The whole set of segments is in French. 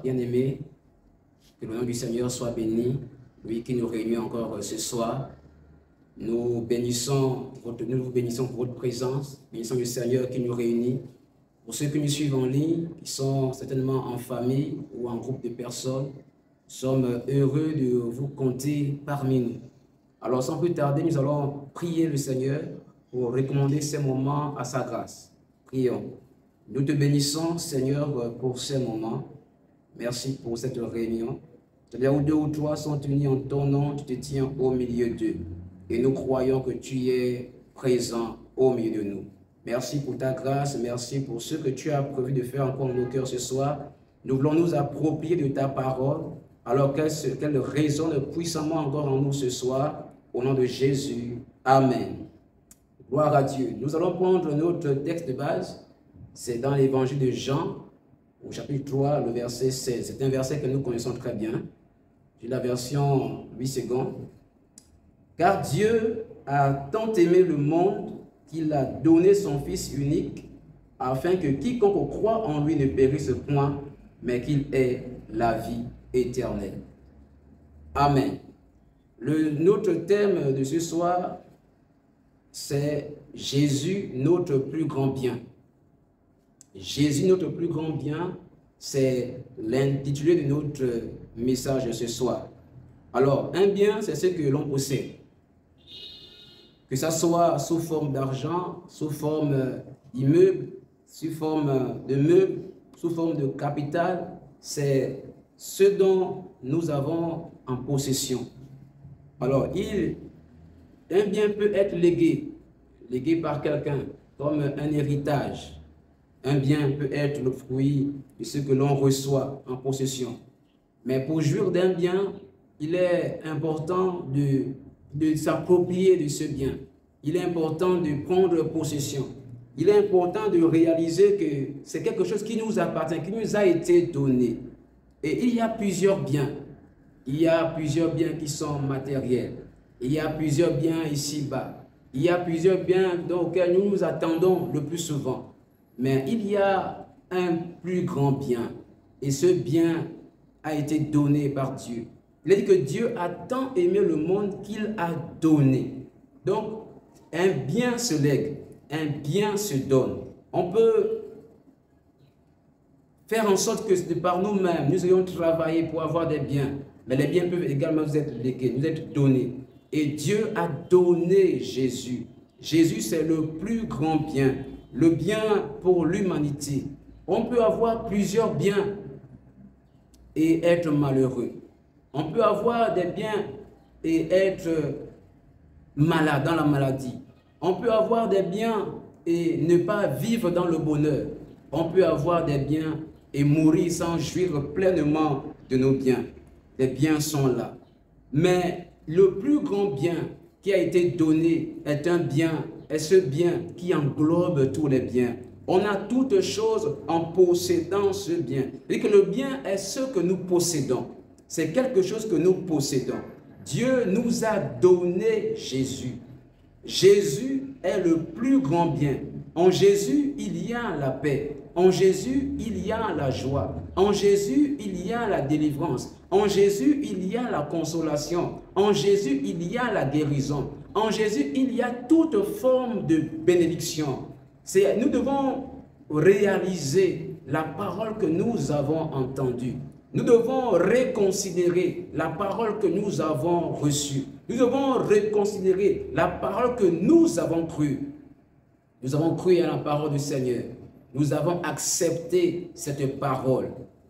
bien-aimés, que le nom du Seigneur soit béni, lui qui nous réunit encore ce soir. Nous vous bénissons pour votre présence, bénissons le Seigneur qui nous réunit. Pour ceux qui nous suivent en ligne, qui sont certainement en famille ou en groupe de personnes, nous sommes heureux de vous compter parmi nous. Alors sans plus tarder, nous allons prier le Seigneur pour recommander ces moments à sa grâce. Prions. Nous te bénissons, Seigneur, pour ces moments. Merci pour cette réunion. C'est-à-dire où deux ou trois sont unis en ton nom, tu te tiens au milieu d'eux. Et nous croyons que tu es présent au milieu de nous. Merci pour ta grâce, merci pour ce que tu as prévu de faire encore dans nos cœurs ce soir. Nous voulons nous approprier de ta parole, alors qu'elle résonne puissamment encore en nous ce soir. Au nom de Jésus. Amen. Gloire à Dieu. Nous allons prendre notre texte de base. C'est dans l'évangile de Jean, au chapitre 3, le verset 16. C'est un verset que nous connaissons très bien. J'ai la version 8 secondes. Car Dieu a tant aimé le monde qu'il a donné son Fils unique, afin que quiconque croit en lui ne périsse point, mais qu'il ait la vie éternelle. Amen. Notre thème de ce soir, c'est Jésus, notre plus grand bien. Jésus, notre plus grand bien, c'est l'intitulé de notre message de ce soir. Alors, un bien, c'est ce que l'on possède. Que ça soit sous forme d'argent, sous forme d'immeuble, sous forme de meubles, sous forme de capital, c'est ce dont nous avons en possession. Alors, un bien peut être légué par quelqu'un, comme un héritage. Un bien peut être le fruit de ce que l'on reçoit en possession. Mais pour jouir d'un bien, il est important de s'approprier de ce bien. Il est important de prendre possession. Il est important de réaliser que c'est quelque chose qui nous appartient, qui nous a été donné. Et il y a plusieurs biens. Il y a plusieurs biens qui sont matériels. Il y a plusieurs biens ici-bas. Il y a plusieurs biens auxquels nous nous attendons le plus souvent. Mais il y a un plus grand bien. Et ce bien a été donné par Dieu. Il a dit que Dieu a tant aimé le monde qu'il a donné. Donc, un bien se lègue, un bien se donne. On peut faire en sorte que par nous-mêmes, nous ayons travaillé pour avoir des biens. Mais les biens peuvent également nous être légués, nous être donnés. Et Dieu a donné Jésus. Jésus, c'est le plus grand bien. Le bien pour l'humanité. On peut avoir plusieurs biens et être malheureux. On peut avoir des biens et être malade dans la maladie. On peut avoir des biens et ne pas vivre dans le bonheur. On peut avoir des biens et mourir sans jouir pleinement de nos biens. Les biens sont là. Mais le plus grand bien qui a été donné est un bien, est ce bien qui englobe tous les biens. On a toutes choses en possédant ce bien. Et que le bien est ce que nous possédons. C'est quelque chose que nous possédons. Dieu nous a donné Jésus. Jésus est le plus grand bien. En Jésus, il y a la paix. En Jésus, il y a la joie. En Jésus, il y a la délivrance. En Jésus, il y a la consolation. En Jésus, il y a la guérison. En Jésus, il y a toute forme de bénédiction. Nous devons réaliser la parole que nous avons entendue. Nous devons reconsidérer la parole que nous avons reçue. Nous devons reconsidérer la parole que nous avons crue. Nous avons cru à la parole du Seigneur. Nous avons accepté cette parole.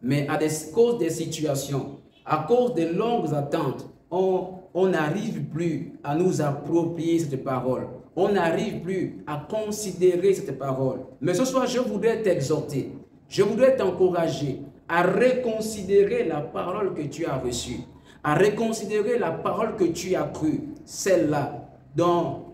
Mais à cause des situations, à cause des longues attentes, on n'arrive plus à nous approprier cette parole. On n'arrive plus à considérer cette parole. Mais ce soir, je voudrais t'exhorter. Je voudrais t'encourager à reconsidérer la parole que tu as reçue. À reconsidérer la parole que tu as crue. Celle-là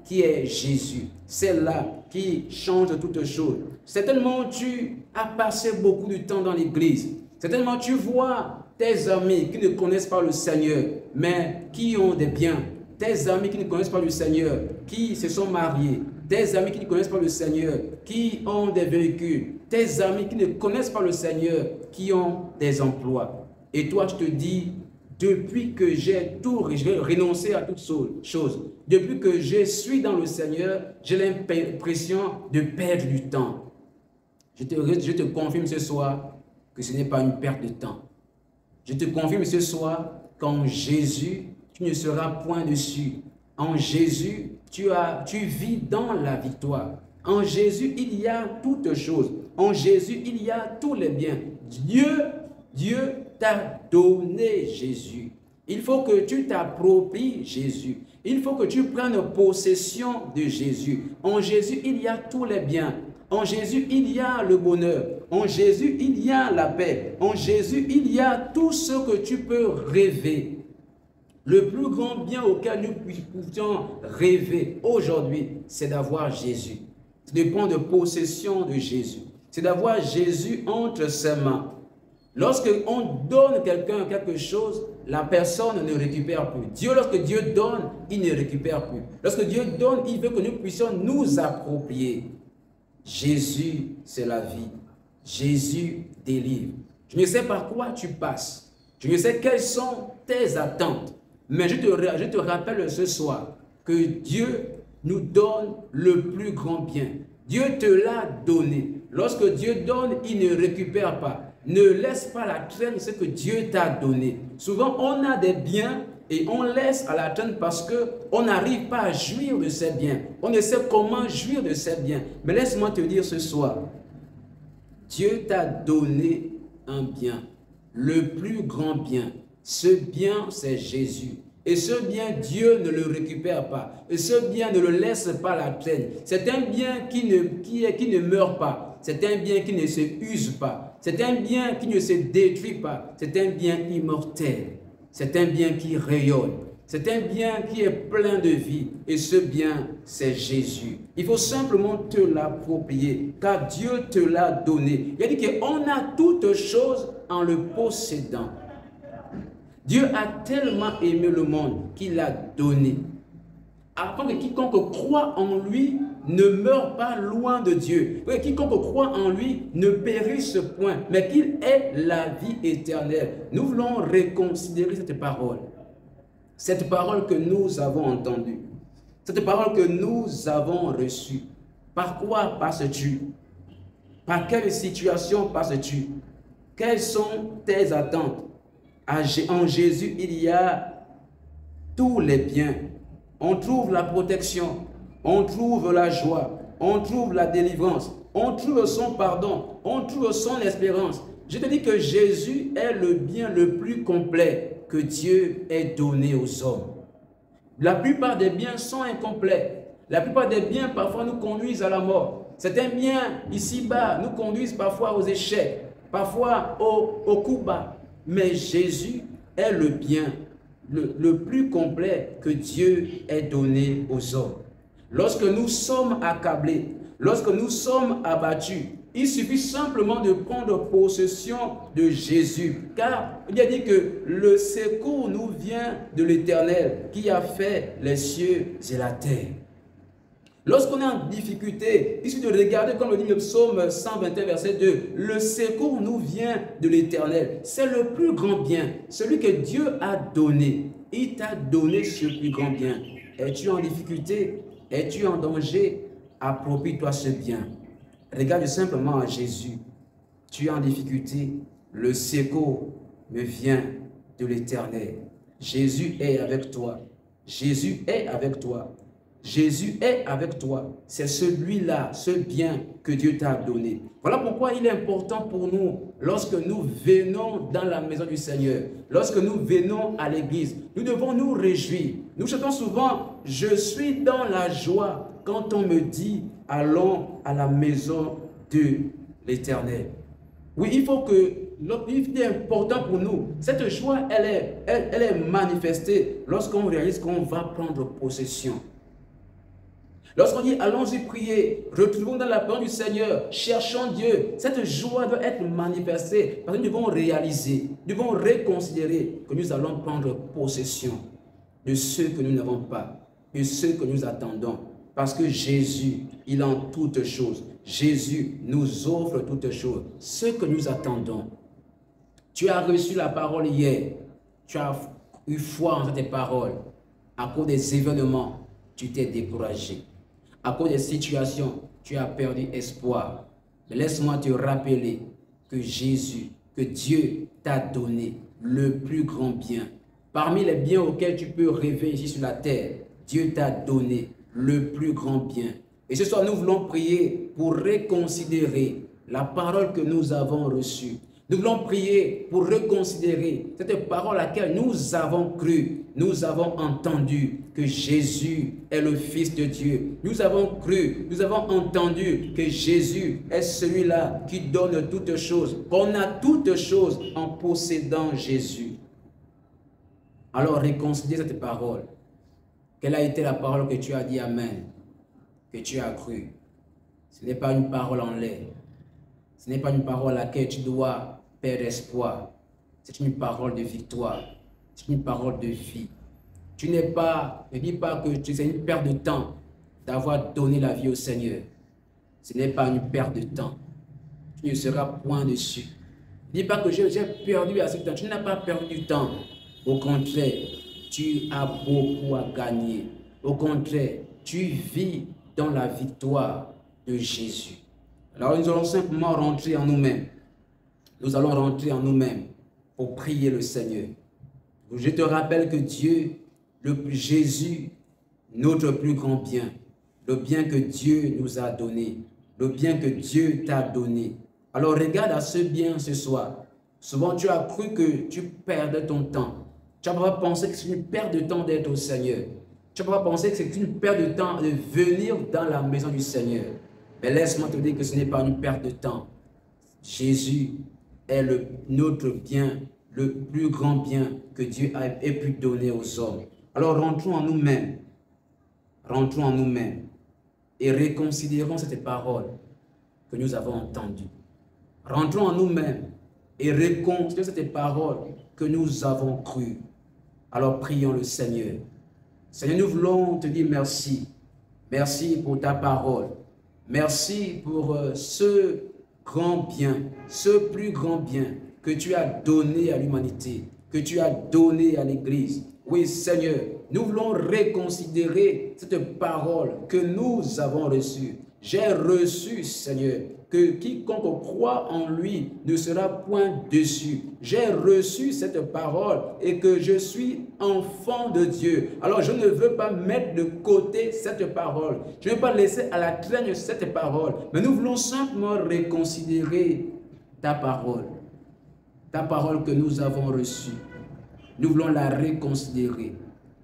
qui est Jésus. Celle-là qui change toutes choses. Certainement, tu as passé beaucoup de temps dans l'église. Certainement, tu vois tes amis qui ne connaissent pas le Seigneur, mais qui ont des biens. Tes amis qui ne connaissent pas le Seigneur, qui se sont mariés, tes amis qui ne connaissent pas le Seigneur, qui ont des véhicules, tes amis qui ne connaissent pas le Seigneur, qui ont des emplois. Et toi, je te dis, depuis que j'ai renoncé à toutes choses, depuis que je suis dans le Seigneur, j'ai l'impression de perdre du temps. Je te confirme ce soir que ce n'est pas une perte de temps. Je te confirme ce soir qu'en Jésus, tu ne seras point déçu. En Jésus, tu vis dans la victoire. En Jésus, il y a toutes choses. En Jésus, il y a tous les biens. Dieu t'a donné Jésus. Il faut que tu t'appropries Jésus. Il faut que tu prennes possession de Jésus. En Jésus, il y a tous les biens. En Jésus, il y a le bonheur. En Jésus, il y a la paix. En Jésus, il y a tout ce que tu peux rêver. Le plus grand bien auquel nous pouvons rêver aujourd'hui, c'est d'avoir Jésus. C'est de prendre possession de Jésus. C'est d'avoir Jésus entre ses mains. Lorsqu'on donne quelqu'un quelque chose, la personne ne récupère plus. Lorsque Dieu donne, il ne récupère plus. Lorsque Dieu donne, il veut que nous puissions nous approprier. Jésus, c'est la vie. Jésus délivre. Je ne sais par quoi tu passes. Je ne sais quelles sont tes attentes. Mais je te rappelle ce soir que Dieu nous donne le plus grand bien. Dieu te l'a donné. Lorsque Dieu donne, il ne récupère pas. Ne laisse pas la traîne ce que Dieu t'a donné. Souvent, on a des biens et on laisse à la traîne parce qu'on n'arrive pas à jouir de ces biens. On ne sait comment jouir de ces biens. Mais laisse-moi te dire ce soir, Dieu t'a donné un bien, le plus grand bien. Ce bien, c'est Jésus. Et ce bien, Dieu ne le récupère pas. Et ce bien ne le laisse pas la traîne. C'est un bien qui ne meurt pas. C'est un bien qui ne se use pas. C'est un bien qui ne se détruit pas. C'est un bien immortel. C'est un bien qui rayonne. C'est un bien qui est plein de vie. Et ce bien, c'est Jésus. Il faut simplement te l'approprier, car Dieu te l'a donné. Il a dit qu'on a toutes choses en le possédant. Dieu a tellement aimé le monde qu'il l'a donné, afin que quiconque croit en lui ne meure pas loin de Dieu. Que quiconque croit en lui ne périsse point, mais qu'il ait la vie éternelle. Nous voulons reconsidérer cette parole que nous avons entendue, cette parole que nous avons reçue. Par quoi passes-tu? Par quelle situation passes-tu? Quelles sont tes attentes? En Jésus, il y a tous les biens. On trouve la protection, on trouve la joie, on trouve la délivrance, on trouve son pardon, on trouve son espérance. Je te dis que Jésus est le bien le plus complet que Dieu ait donné aux hommes. La plupart des biens sont incomplets. La plupart des biens parfois nous conduisent à la mort. Certains biens ici-bas nous conduisent parfois aux échecs, parfois au coup bas. Mais Jésus est le bien le plus complet que Dieu ait donné aux hommes. Lorsque nous sommes accablés, lorsque nous sommes abattus, il suffit simplement de prendre possession de Jésus. Car il a dit que le secours nous vient de l'Éternel qui a fait les cieux et la terre. Lorsqu'on est en difficulté, il suffit de regarder comme le dit le psaume 121 verset 2. Le secours nous vient de l'Éternel. C'est le plus grand bien, celui que Dieu a donné. Il t'a donné ce plus grand bien. Es-tu en difficulté? Es-tu en danger? Approprie-toi ce bien. Regarde simplement à Jésus. Tu es en difficulté. Le secours me vient de l'Éternel. Jésus est avec toi. Jésus est avec toi. Jésus est avec toi. C'est celui-là, ce bien que Dieu t'a donné. Voilà pourquoi il est important pour nous, lorsque nous venons dans la maison du Seigneur, lorsque nous venons à l'église, nous devons nous réjouir. Nous chantons souvent, je suis dans la joie quand on me dit, allons à la maison de l'Éternel. Oui, il est important pour nous. Cette joie, elle est manifestée lorsqu'on réalise qu'on va prendre possession. Lorsqu'on dit allons-y prier, retrouvons dans la parole du Seigneur, cherchons Dieu, cette joie doit être manifestée parce que nous devons réaliser, nous devons reconsidérer que nous allons prendre possession de ce que nous n'avons pas, de ce que nous attendons. Parce que Jésus, il en toutes choses. Jésus nous offre toutes choses. Ce que nous attendons. Tu as reçu la parole hier. Tu as eu foi en cette parole. À cause des événements, tu t'es découragé. À cause des situations, tu as perdu espoir. Mais laisse-moi te rappeler que Jésus, que Dieu t'a donné le plus grand bien. Parmi les biens auxquels tu peux rêver ici sur la terre, Dieu t'a donné le plus grand bien. Et ce soir, nous voulons prier pour reconsidérer la parole que nous avons reçue. Nous voulons prier pour reconsidérer cette parole à laquelle nous avons cru. Nous avons entendu que Jésus est le Fils de Dieu. Nous avons cru, nous avons entendu que Jésus est celui-là qui donne toutes choses. On a toutes choses en possédant Jésus. Alors reconsidère cette parole. Quelle a été la parole que tu as dit Amen, que tu as cru? Ce n'est pas une parole en l'air. Ce n'est pas une parole à laquelle tu dois perdre espoir. C'est une parole de victoire. C'est une parole de vie. Tu n'es pas, ne dis pas que c'est une perte de temps d'avoir donné la vie au Seigneur. Ce n'est pas une perte de temps. Tu ne seras point dessus. Ne dis pas que j'ai perdu assez de temps. Tu n'as pas perdu du temps. Au contraire, tu as beaucoup à gagner. Au contraire, tu vis dans la victoire de Jésus. Alors nous allons simplement rentrer en nous-mêmes. Nous allons rentrer en nous-mêmes pour prier le Seigneur. Je te rappelle que Dieu, Jésus, notre plus grand bien, le bien que Dieu nous a donné, le bien que Dieu t'a donné. Alors regarde à ce bien ce soir. Souvent tu as cru que tu perdais ton temps. Tu n'as pas pensé que c'est une perte de temps d'être au Seigneur. Tu n'as pas pensé que c'est une perte de temps de venir dans la maison du Seigneur. Mais laisse-moi te dire que ce n'est pas une perte de temps. Jésus est notre bien, le plus grand bien que Dieu ait pu donner aux hommes. Alors rentrons en nous-mêmes. Rentrons en nous-mêmes et reconsidérons cette parole que nous avons entendue. Rentrons en nous-mêmes et reconsidérons cette parole que nous avons crue. Alors prions le Seigneur. Seigneur, nous voulons te dire merci. Merci pour ta parole. Merci pour ce grand bien, ce plus grand bien que tu as donné à l'humanité, que tu as donné à l'Église. Oui, Seigneur, nous voulons reconsidérer cette parole que nous avons reçue. J'ai reçu, Seigneur, que quiconque croit en lui ne sera point déçu. J'ai reçu cette parole et que je suis enfant de Dieu. Alors je ne veux pas mettre de côté cette parole. Je ne veux pas laisser à la traîne cette parole. Mais nous voulons simplement reconsidérer ta parole. Ta parole que nous avons reçue. Nous voulons la reconsidérer.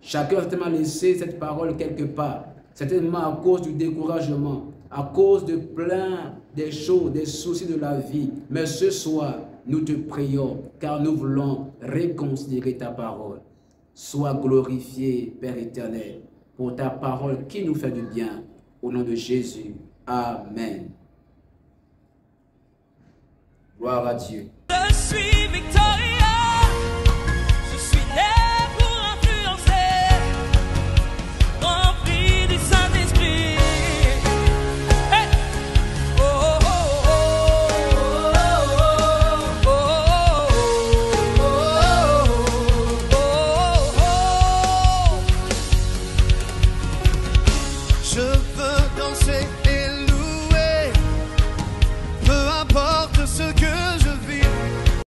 Chacun a certainement laissé cette parole quelque part. Certainement à cause du découragement, à cause de plein des choses, des soucis de la vie. Mais ce soir, nous te prions, car nous voulons reconsidérer ta parole. Sois glorifié, Père éternel, pour ta parole qui nous fait du bien. Au nom de Jésus. Amen. Gloire à Dieu. Je suis victorieux. Je suis né pour influencer, rempli du Saint-Esprit. Hey! Oh, oh, oh, oh, oh, oh, oh, oh. Je veux danser